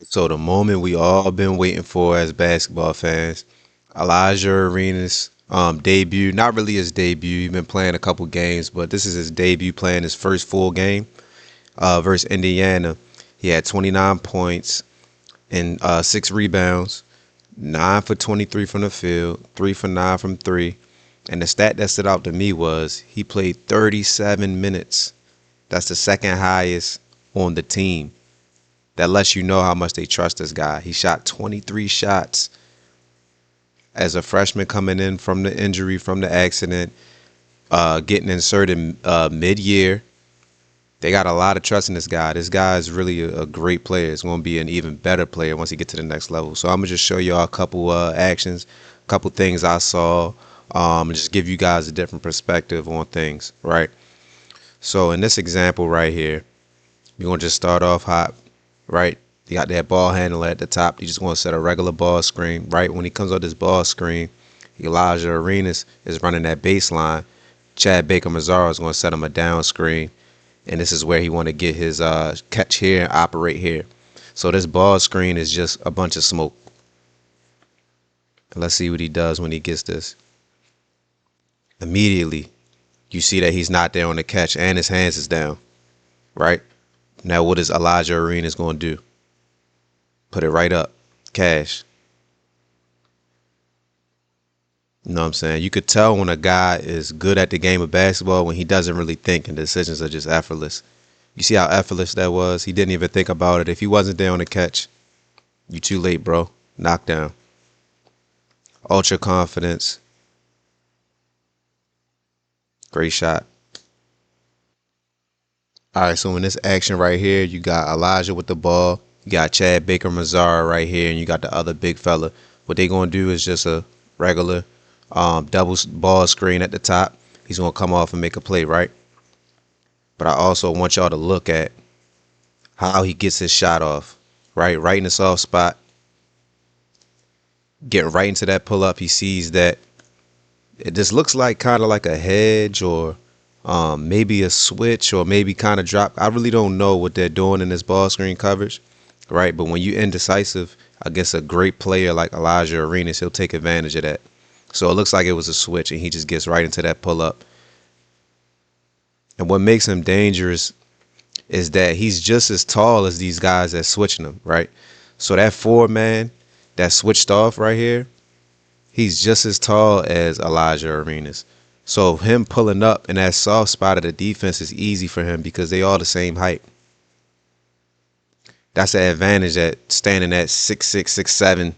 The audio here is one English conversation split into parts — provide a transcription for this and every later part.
So the moment we all been waiting for as basketball fans, Elijah Arenas debut. Not really his debut. He's been playing a couple games, but this is his debut playing his first full game versus Indiana. He had 29 points and 6 rebounds, 9 for 23 from the field, 3 for 9 from three. And the stat that stood out to me was he played 37 minutes. That's the second highest on the team. That lets you know how much they trust this guy. He shot 23 shots as a freshman coming in from the injury, from the accident, getting inserted mid-year. They got a lot of trust in this guy. This guy is really a great player. He's going to be an even better player once he gets to the next level. So I'm going to just show y'all a couple actions, a couple things I saw, and just give you guys a different perspective on things, right? So in this example right here, we're going to just start off hot, right? You got that ball handler at the top. You just want to set a regular ball screen, right? When he comes on this ball screen, Alijah Arenas is running that baseline. Chad Baker-Mazara is going to set him a down screen. And this is where he want to get his catch here and operate here. So this ball screen is just a bunch of smoke. Let's see what he does when he gets this. Immediately, you see that he's not there on the catch and his hands is down, right? Now what is Alijah Arenas going to do? Put it right up. Cash. You know what I'm saying? You could tell when a guy is good at the game of basketball when he doesn't really think and decisions are just effortless. You see how effortless that was? He didn't even think about it. If he wasn't there on the catch, you too late, bro. Knockdown. Ultra confidence. Great shot. All right, so in this action right here, you got Elijah with the ball. You got Chad Baker-Mazara right here, and you got the other big fella. What they going to do is just a regular double ball screen at the top. He's going to come off and make a play, right? But I also want y'all to look at how he gets his shot off, right? Right in the soft spot. Getting right into that pull-up. He sees that it just looks like kind of like a hedge or maybe a switch or maybe kind of drop. I really don't know what they're doing in this ball screen coverage, right? But when you indecisive against a great player like Alijah Arenas, he'll take advantage of that. So it looks like it was a switch, and he just gets right into that pull-up. And what makes him dangerous is that he's just as tall as these guys that's switching him, right? So that 4-man that switched off right here, he's just as tall as Alijah Arenas. So him pulling up in that soft spot of the defense is easy for him because they all the same height. That's the advantage at standing at 6'6", 6'7",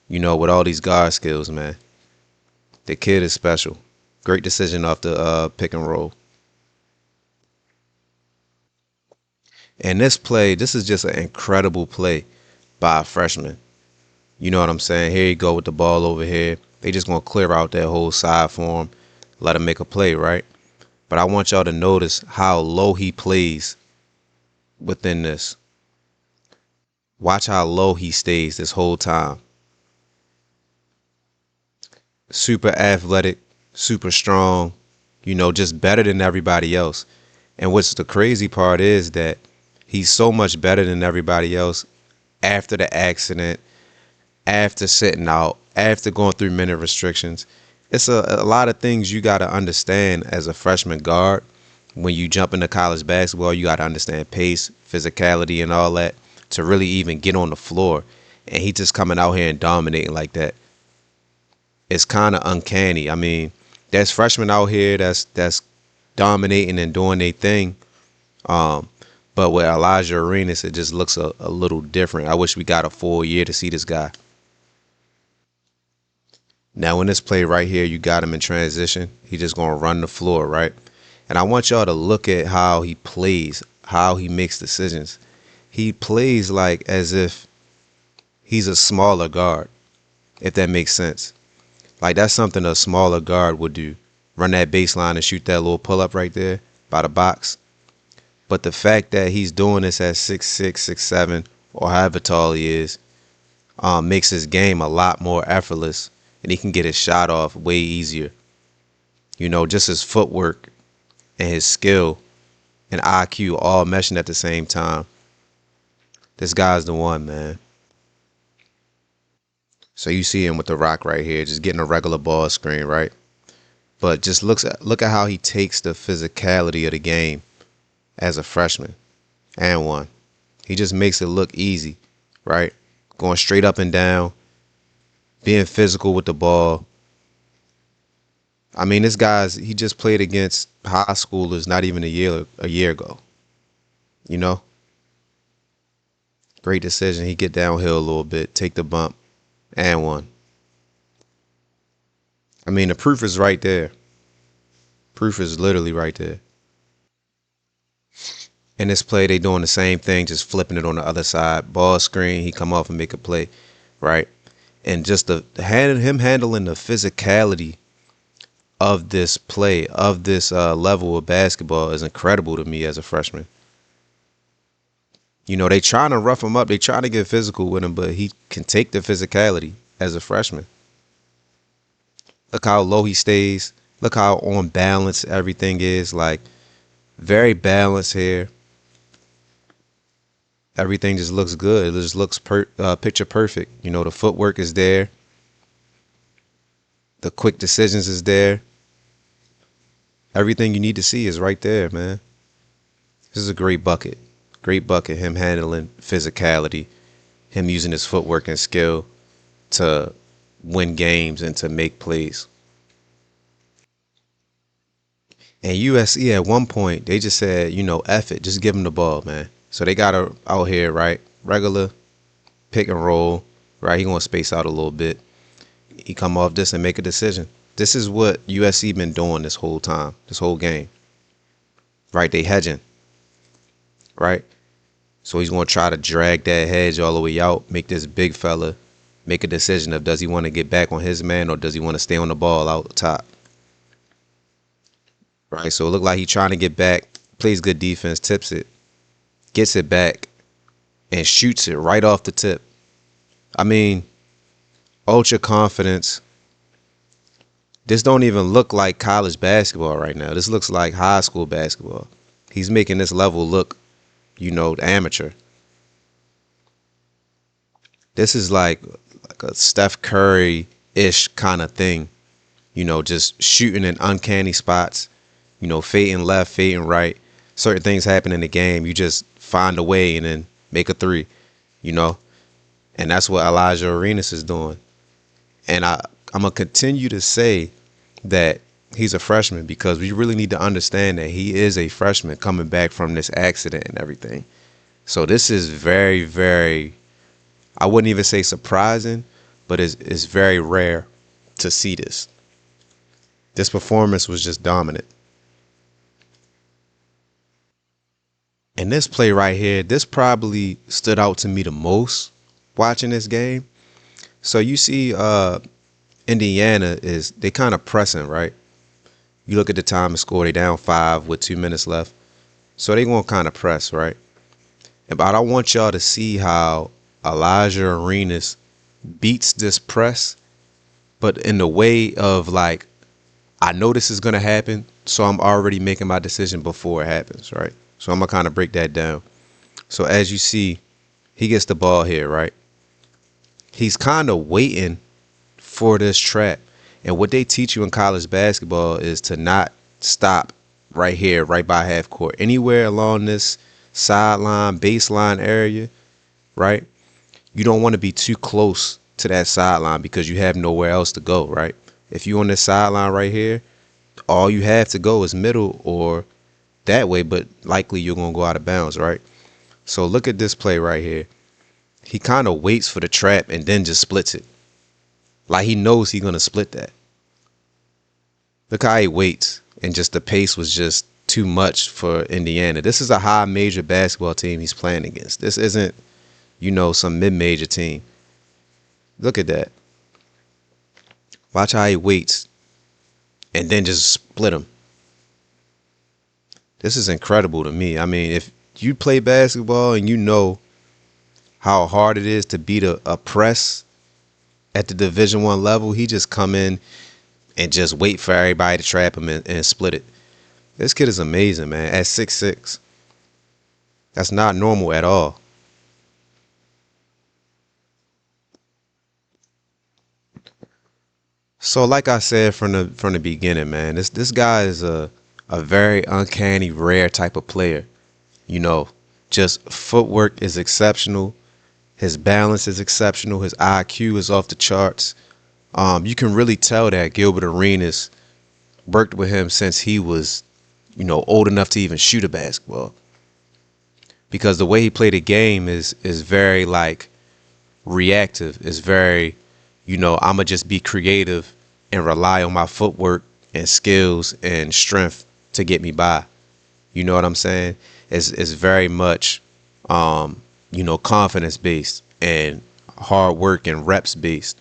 you know, with all these guard skills, man. The kid is special. Great decision off the pick and roll. And this play, this is just an incredible play by a freshman. You know what I'm saying? Here you go with the ball over here. They just going to clear out that whole side for him, let him make a play, right? But I want y'all to notice how low he plays within this. Watch how low he stays this whole time. Super athletic, super strong, you know, just better than everybody else. And what's the crazy part is that he's so much better than everybody else after the accident, after sitting out, after going through minute restrictions. It's a lot of things you got to understand as a freshman guard. When you jump into college basketball, you got to understand pace, physicality, and all that to really even get on the floor. And he just coming out here and dominating like that. It's kind of uncanny. I mean, there's freshmen out here that's dominating and doing their thing. But with Alijah Arenas, it just looks a little different. I wish we got a full year to see this guy. Now, in this play right here, you got him in transition. He just going to run the floor, right? And I want y'all to look at how he plays, how he makes decisions. He plays like as if he's a smaller guard, if that makes sense. Like that's something a smaller guard would do. Run that baseline and shoot that little pull-up right there by the box. But the fact that he's doing this at 6'6", 6'7", or however tall he is, makes his game a lot more effortless. And he can get his shot off way easier. You know, just his footwork and his skill and IQ all meshing at the same time. This guy's the one, man. So you see him with the rock right here, just getting a regular ball screen, right? But just look at how he takes the physicality of the game as a freshman and one. He just makes it look easy, right? Going straight up and down, being physical with the ball. I mean, this guy's he just played against high schoolers not even a year ago. You know, great decision. He get downhill a little bit, take the bump, and one. I mean, the proof is right there. Proof is literally right there. In this play, they doing the same thing, just flipping it on the other side. Ball screen, he come off and make a play, right? And just him handling the physicality of this play, of this level of basketball is incredible to me as a freshman. You know, they trying to rough him up. They trying to get physical with him, but he can take the physicality as a freshman. Look how low he stays. Look how on balance everything is. Like, very balanced here. Everything just looks good. It just looks picture perfect. You know, the footwork is there. The quick decisions is there. Everything you need to see is right there, man. This is a great bucket. Great bucket. Him handling physicality. Him using his footwork and skill to win games and to make plays. And USC at one point, they just said, you know, F it. Just give him the ball, man. So they got her out here, right? Regular pick and roll, right? He going to space out a little bit. He come off this and make a decision. This is what USC been doing this whole time, this whole game. Right? They hedging. Right? So he's going to try to drag that hedge all the way out, make this big fella make a decision of does he want to get back on his man or does he want to stay on the ball out the top. Right? So it looked like he trying to get back, plays good defense, tips it, gets it back, and shoots it right off the tip. I mean, ultra confidence. This don't even look like college basketball right now. This looks like high school basketball. He's making this level look, you know, amateur. This is like a Steph Curry-ish kind of thing. You know, just shooting in uncanny spots, you know, fading left, fading right. Certain things happen in the game. You just find a way and then make a three, you know. And that's what Alijah Arenas is doing. And I'm going to continue to say that he's a freshman because we really need to understand that he is a freshman coming back from this accident and everything. So this is very, very, I wouldn't even say surprising, but it's very rare to see this. This performance was just dominant. And this play right here, this probably stood out to me the most watching this game. So you see Indiana they kind of pressing, right? You look at the time and score, they down 5 with 2 minutes left. So they going to kind of press, right? But I want y'all to see how Alijah Arenas beats this press, but in the way of like, I know this is going to happen, so I'm already making my decision before it happens, right? So I'm going to kind of break that down. So as you see, he gets the ball here, right? He's kind of waiting for this trap. And what they teach you in college basketball is to not stop right here, right by half court. Anywhere along this sideline, baseline area, right? You don't want to be too close to that sideline because you have nowhere else to go, right? If you're on this sideline right here, all you have to go is middle or that way, but likely you're going to go out of bounds, right? So look at this play right here. He kind of waits for the trap and then just splits it. Like he knows he's going to split that. Look how he waits. And just the pace was just too much for Indiana. This is a high major basketball team he's playing against. This isn't, you know, some mid-major team. Look at that. Watch how he waits and then just split him. This is incredible to me. I mean, if you play basketball and you know how hard it is to beat a press at the Division I level, he just come in and just wait for everybody to trap him and split it. This kid is amazing, man. At 6'6", that's not normal at all. So like I said from the beginning, man, this guy is a very uncanny, rare type of player. You know, just footwork is exceptional. His balance is exceptional. His IQ is off the charts. You can really tell that Gilbert Arenas worked with him since he was, old enough to even shoot a basketball. Because the way he played the game is very like reactive. It's very, I'ma just be creative and rely on my footwork and skills and strength to get me by. You know what I'm saying? It's very much, confidence based and hard work and reps based.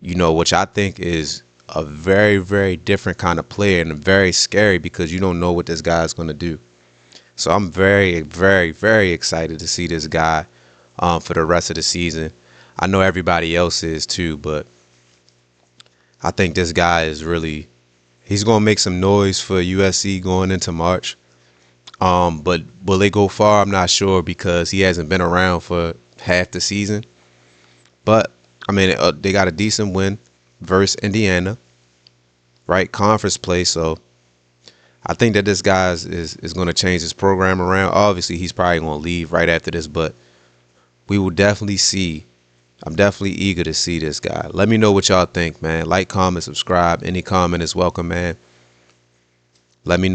Which I think is a very, very different kind of player and very scary because you don't know what this guy's going to do. So I'm very, very, very excited to see this guy for the rest of the season. I know everybody else is too, but I think this guy is really, he's going to make some noise for USC going into March. But will they go far? I'm not sure because he hasn't been around for half the season. But I mean, they got a decent win versus Indiana, right? Conference play. So I think that this guy is going to change his program around. Obviously, he's probably going to leave right after this, but we will definitely see. I'm definitely eager to see this guy. Let me know what y'all think, man. Like, comment, subscribe. Any comment is welcome, man. Let me know.